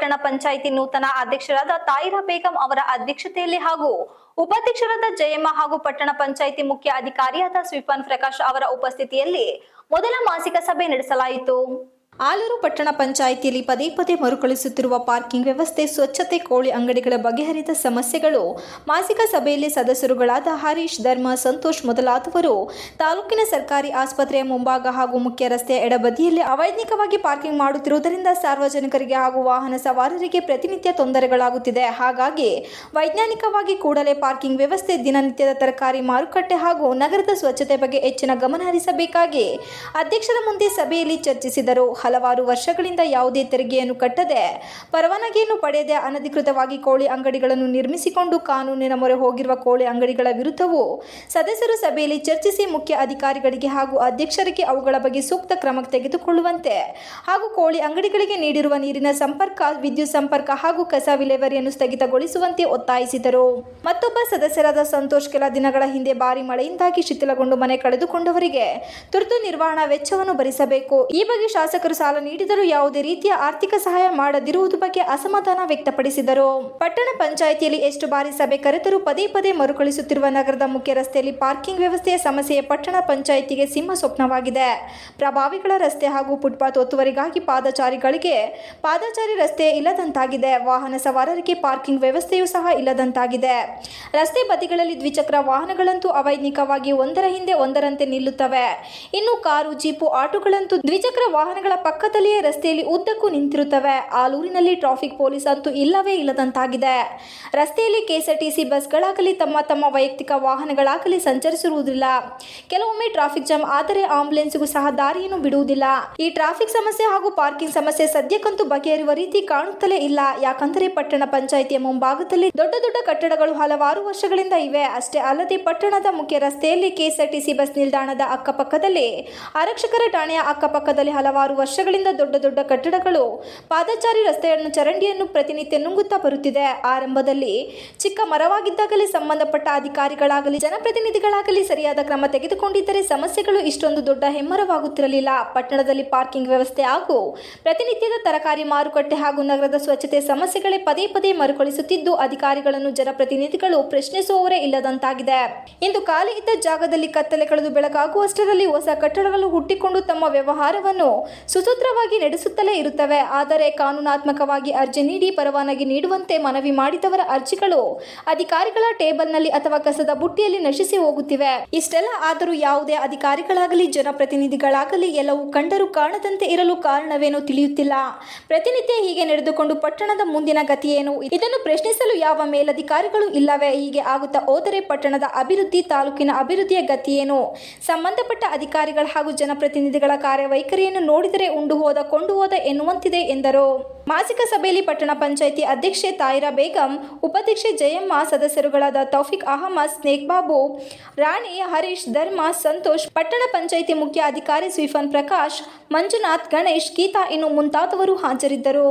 ಪಟ್ಟಣ ಪಂಚಾಯಿತಿ ನೂತನ ಅಧ್ಯಕ್ಷರಾದ ತಾಯಿರಾ ಬೇಗಂ ಅವರ ಅಧ್ಯಕ್ಷತೆಯಲ್ಲಿ ಹಾಗೂ ಉಪಾಧ್ಯಕ್ಷರಾದ ಜಯಮ್ಮ ಹಾಗೂ ಪಟ್ಟಣ ಪಂಚಾಯಿತಿ ಮುಖ್ಯ ಅಧಿಕಾರಿಯಾದ ಸ್ವಿಪನ್ ಪ್ರಕಾಶ್ ಅವರ ಉಪಸ್ಥಿತಿಯಲ್ಲಿ ಮೊದಲ ಮಾಸಿಕ ಸಭೆ ನಡೆಸಲಾಯಿತು. ಆಲೂರು ಪಟ್ಟಣ ಪಂಚಾಯಿತಿಯಲ್ಲಿ ಪದೇ ಪದೇ ಮರುಕಳಿಸುತ್ತಿರುವ ಪಾರ್ಕಿಂಗ್ ವ್ಯವಸ್ಥೆ, ಸ್ವಚ್ಛತೆ, ಕೋಳಿ ಅಂಗಡಿಗಳ ಬಗೆಹರಿದ ಸಮಸ್ಯೆಗಳು ಮಾಸಿಕ ಸಭೆಯಲ್ಲಿ ಸದಸ್ಯರುಗಳಾದ ಹರೀಶ್, ಧರ್ಮ, ಸಂತೋಷ್ ಮೊದಲಾದವರು ತಾಲೂಕಿನ ಸರ್ಕಾರಿ ಆಸ್ಪತ್ರೆಯ ಮುಂಭಾಗ ಹಾಗೂ ಮುಖ್ಯ ರಸ್ತೆಯ ಎಡಬದಿಯಲ್ಲಿ ಅವೈಜ್ಞಿಕವಾಗಿ ಪಾರ್ಕಿಂಗ್ ಮಾಡುತ್ತಿರುವುದರಿಂದ ಸಾರ್ವಜನಿಕರಿಗೆ ಹಾಗೂ ವಾಹನ ಸವಾರರಿಗೆ ಪ್ರತಿನಿತ್ಯ ತೊಂದರೆಗಳಾಗುತ್ತಿದೆ. ಹಾಗಾಗಿ ವೈಜ್ಞಾನಿಕವಾಗಿ ಕೂಡಲೇ ಪಾರ್ಕಿಂಗ್ ವ್ಯವಸ್ಥೆ, ದಿನನಿತ್ಯದ ತರಕಾರಿ ಮಾರುಕಟ್ಟೆ ಹಾಗೂ ನಗರದ ಸ್ವಚ್ಛತೆ ಬಗ್ಗೆ ಹೆಚ್ಚಿನ ಗಮನ ಹರಿಸಬೇಕಾಗಿ ಅಧ್ಯಕ್ಷರ ಮುಂದೆ ಸಭೆಯಲ್ಲಿ ಚರ್ಚಿಸಿದರು. ಹಲವಾರು ವರ್ಷಗಳಿಂದ ಯಾವುದೇ ತೆರಿಗೆಯನ್ನು ಕಟ್ಟದೆ, ಪರವಾನಗಿಯನ್ನು ಪಡೆಯದೆ ಅನಧಿಕೃತವಾಗಿ ಕೋಳಿ ಅಂಗಡಿಗಳನ್ನು ನಿರ್ಮಿಸಿಕೊಂಡು ಕಾನೂನಿನ ಮೊರೆ ಹೋಗಿರುವ ಕೋಳಿ ಅಂಗಡಿಗಳ ವಿರುದ್ಧವೂ ಸದಸ್ಯರು ಸಭೆಯಲ್ಲಿ ಚರ್ಚಿಸಿ ಮುಖ್ಯ ಅಧಿಕಾರಿಗಳಿಗೆ ಹಾಗೂ ಅಧ್ಯಕ್ಷರಿಗೆ ಅವುಗಳ ಬಗ್ಗೆ ಸೂಕ್ತ ಕ್ರಮ ತೆಗೆದುಕೊಳ್ಳುವಂತೆ ಹಾಗೂ ಕೋಳಿ ಅಂಗಡಿಗಳಿಗೆ ನೀಡಿರುವ ನೀರಿನ ಸಂಪರ್ಕ, ವಿದ್ಯುತ್ ಸಂಪರ್ಕ ಹಾಗೂ ಕಸ ವಿಲೇವಾರಿಯನ್ನು ಸ್ಥಗಿತಗೊಳಿಸುವಂತೆ ಒತ್ತಾಯಿಸಿದರು. ಮತ್ತೊಬ್ಬ ಸದಸ್ಯರಾದ ಸಂತೋಷ್, ಕೆಲ ದಿನಗಳ ಹಿಂದೆ ಭಾರಿ ಮಳೆಯಿಂದಾಗಿ ಶಿಥಿಲಗೊಂಡು ಮನೆ ಕಳೆದುಕೊಂಡವರಿಗೆ ತುರ್ತು ನಿರ್ವಹಣಾ ವೆಚ್ಚವನ್ನು ಭರಿಸಬೇಕು. ಈ ಬಗ್ಗೆ ಶಾಸಕರು ಸಾಲ ನೀಡಿದರೂ ಯಾವುದೇ ರೀತಿಯ ಆರ್ಥಿಕ ಸಹಾಯ ಮಾಡದಿರುವುದು ಬಗ್ಗೆ ಅಸಮಾಧಾನ ವ್ಯಕ್ತಪಡಿಸಿದರು. ಪಟ್ಟಣ ಪಂಚಾಯಿತಿಯಲ್ಲಿ ಎಷ್ಟು ಬಾರಿ ಸಭೆ ಕರೆದರೂ ಪದೇ ಪದೇ ಮರುಕಳಿಸುತ್ತಿರುವ ನಗರದ ಮುಖ್ಯ ರಸ್ತೆಯಲ್ಲಿ ಪಾರ್ಕಿಂಗ್ ವ್ಯವಸ್ಥೆಯ ಸಮಸ್ಯೆ ಪಟ್ಟಣ ಪಂಚಾಯಿತಿಗೆ ಸಿಂಹ ಸ್ವಪ್ನವಾಗಿದೆ. ಪ್ರಭಾವಿಗಳ ರಸ್ತೆ ಹಾಗೂ ಫುಟ್ಪಾತ್ ಒತ್ತುವರಿಗಾಗಿ ಪಾದಚಾರಿಗಳಿಗೆ ಪಾದಚಾರಿ ರಸ್ತೆ ಇಲ್ಲದಂತಾಗಿದೆ. ವಾಹನ ಸವಾರರಿಗೆ ಪಾರ್ಕಿಂಗ್ ವ್ಯವಸ್ಥೆಯೂ ಸಹ ಇಲ್ಲದಂತಾಗಿದೆ. ರಸ್ತೆ ಬದಿಗಳಲ್ಲಿ ದ್ವಿಚಕ್ರ ವಾಹನಗಳಂತೂ ಅವೈಜ್ಞಿಕವಾಗಿ ಒಂದರ ಹಿಂದೆ ಒಂದರಂತೆ ನಿಲ್ಲುತ್ತವೆ. ಇನ್ನು ಕಾರು, ಜೀಪು, ಆಟೋಗಳಂತೂ ದ್ವಿಚಕ್ರ ವಾಹನಗಳ ಪಕ್ಕದಲ್ಲಿಯೇ ರಸ್ತೆಯಲ್ಲಿ ಉದ್ದಕ್ಕೂ ನಿಂತಿರುತ್ತವೆ. ಆಲೂರಿನಲ್ಲಿ ಟ್ರಾಫಿಕ್ ಪೊಲೀಸ್ ಅಂತೂ ಇಲ್ಲವೇ ಇಲ್ಲದಂತಾಗಿದೆ. ರಸ್ತೆಯಲ್ಲಿ ಕೆಎಸ್ಆರ್ಟಿಸಿ ಬಸ್ಗಳಾಗಲಿ ತಮ್ಮ ತಮ್ಮ ವೈಯಕ್ತಿಕ ವಾಹನಗಳಾಗಲಿ ಸಂಚರಿಸಿರುವುದಿಲ್ಲ. ಕೆಲವೊಮ್ಮೆ ಟ್ರಾಫಿಕ್ ಜಾಮ್ ಆದರೆ ಆಂಬ್ಯುಲೆನ್ಸ್ಗೂ ಸಹ ದಾರಿಯನ್ನು ಬಿಡುವುದಿಲ್ಲ. ಈ ಟ್ರಾಫಿಕ್ ಸಮಸ್ಯೆ ಹಾಗೂ ಪಾರ್ಕಿಂಗ್ ಸಮಸ್ಯೆ ಸದ್ಯಕ್ಕಂತೂ ಬಗೆಹರಿಯುವ ರೀತಿ ಕಾಣುತ್ತಲೇ ಇಲ್ಲ. ಯಾಕಂದರೆ ಪಟ್ಟಣ ಪಂಚಾಯಿತಿಯ ಮುಂಭಾಗದಲ್ಲಿ ದೊಡ್ಡ ದೊಡ್ಡ ಕಟ್ಟಡಗಳು ಹಲವಾರು ವರ್ಷಗಳಿಂದ ಇವೆ. ಅಷ್ಟೇ ಅಲ್ಲದೆ ಪಟ್ಟಣದ ಮುಖ್ಯ ರಸ್ತೆಯಲ್ಲಿ ಕೆಎಸ್ಆರ್ಟಿಸಿ ಬಸ್ ನಿಲ್ದಾಣದ ಅಕ್ಕಪಕ್ಕದಲ್ಲಿ, ಆರಕ್ಷಕರ ಠಾಣೆಯ ಅಕ್ಕಪಕ್ಕದಲ್ಲಿ ಹಲವಾರು ವರ್ಷಗಳಿಂದ ದೊಡ್ಡ ದೊಡ್ಡ ಕಟ್ಟಡಗಳು ಪಾದಚಾರಿ ರಸ್ತೆಯನ್ನು ಚರಂಡಿಯನ್ನು ಪ್ರತಿನಿತ್ಯ ನುಂಗುತ್ತಾ ಬರುತ್ತಿದೆ. ಆರಂಭದಲ್ಲಿ ಚಿಕ್ಕ ಮರವಾಗಿದ್ದಾಗಲೇ ಸಂಬಂಧಪಟ್ಟ ಅಧಿಕಾರಿಗಳಾಗಲಿ ಜನಪ್ರತಿನಿಧಿಗಳಾಗಲಿ ಸರಿಯಾದ ಕ್ರಮ ತೆಗೆದುಕೊಂಡಿದ್ದರೆ ಸಮಸ್ಯೆಗಳು ಇಷ್ಟೊಂದು ದೊಡ್ಡ ಹೆಮ್ಮರವಾಗುತ್ತಿರಲಿಲ್ಲ. ಪಟ್ಟಣದಲ್ಲಿ ಪಾರ್ಕಿಂಗ್ ವ್ಯವಸ್ಥೆ ಹಾಗೂ ಪ್ರತಿನಿತ್ಯದ ತರಕಾರಿ ಮಾರುಕಟ್ಟೆ ಹಾಗೂ ನಗರದ ಸ್ವಚ್ಛತೆ ಸಮಸ್ಯೆಗಳೇ ಪದೇ ಪದೇ ಮರುಕಳಿಸುತ್ತಿದ್ದು ಅಧಿಕಾರಿಗಳನ್ನು ಜನಪ್ರತಿನಿಧಿಗಳು ಪ್ರಶ್ನಿಸುವವರೇ ಇಲ್ಲದಂತಾಗಿದೆ. ಇಂದು ಖಾಲಿ ಇದ್ದ ಜಾಗದಲ್ಲಿ ಕತ್ತಲೆ ಕಳೆದು ಬೆಳಕಾಗುವಷ್ಟರಲ್ಲಿ ಹೊಸ ಕಟ್ಟಡಗಳು ಹುಟ್ಟಿಕೊಂಡು ತಮ್ಮ ವ್ಯವಹಾರವನ್ನು ಸುಸೂತ್ರವಾಗಿ ನಡೆಸುತ್ತಲೇ ಇರುತ್ತವೆ. ಆದರೆ ಕಾನೂನಾತ್ಮಕವಾಗಿ ಅರ್ಜಿ ನೀಡಿ ಪರವಾನಗಿ ನೀಡುವಂತೆ ಮನವಿ ಮಾಡಿದವರ ಅರ್ಜಿಗಳು ಅಧಿಕಾರಿಗಳ ಟೇಬಲ್ನಲ್ಲಿ ಅಥವಾ ಕಸದ ಬುಟ್ಟಿಯಲ್ಲಿ ನಶಿಸಿ ಹೋಗುತ್ತಿವೆ. ಇಷ್ಟೆಲ್ಲ ಆದರೂ ಯಾವುದೇ ಅಧಿಕಾರಿಗಳಾಗಲಿ ಜನಪ್ರತಿನಿಧಿಗಳಾಗಲಿ ಎಲ್ಲವೂ ಕಂಡರೂ ಕಾಣದಂತೆ ಇರಲು ಕಾರಣವೇನೋ ತಿಳಿಯುತ್ತಿಲ್ಲ. ಪ್ರತಿನಿತ್ಯ ಹೀಗೆ ನಡೆದುಕೊಂಡು ಪಟ್ಟಣದ ಮುಂದಿನ ಗತಿಯೇನು? ಇದನ್ನು ಪ್ರಶ್ನಿಸಲು ಯಾವ ಮೇಲಧಿಕಾರಿಗಳು ಇಲ್ಲವೇ? ಹೀಗೆ ಆಗುತ್ತಾ ಹೋದರೆ ಪಟ್ಟಣದ ಅಭಿವೃದ್ಧಿ, ತಾಲೂಕಿನ ಅಭಿವೃದ್ಧಿಯ ಗತಿಯೇನು? ಸಂಬಂಧಪಟ್ಟ ಅಧಿಕಾರಿಗಳ ಹಾಗೂ ಜನಪ್ರತಿನಿಧಿಗಳ ಕಾರ್ಯವೈಖರಿಯನ್ನು ನೋಡಿದರೆ ಉಂಡು ಹೋದ ಕೊಂಡು ಹೋದ ಎನ್ನುವಂತಿದೆ ಎಂದರು. ಮಾಸಿಕ ಸಭೆಯಲ್ಲಿ ಪಟ್ಟಣ ಪಂಚಾಯಿತಿ ಅಧ್ಯಕ್ಷೆ ತಾಯಿರಾ ಬೇಗಂ, ಉಪಾಧ್ಯಕ್ಷೆ ಜಯಮ್ಮ, ಸದಸ್ಯರುಗಳಾದ ತೌಫಿಕ್ ಅಹಮದ್, ಸ್ನೇಕ್ ಬಾಬು, ರಾಣಿ, ಹರೀಶ್, ಧರ್ಮ, ಸಂತೋಷ್, ಪಟ್ಟಣ ಪಂಚಾಯಿತಿ ಮುಖ್ಯ ಅಧಿಕಾರಿ ಸ್ವಿಪನ್ ಪ್ರಕಾಶ್, ಮಂಜುನಾಥ್, ಗಣೇಶ್, ಗೀತಾ ಇನ್ನು ಮುಂತಾದವರು ಹಾಜರಿದ್ದರು.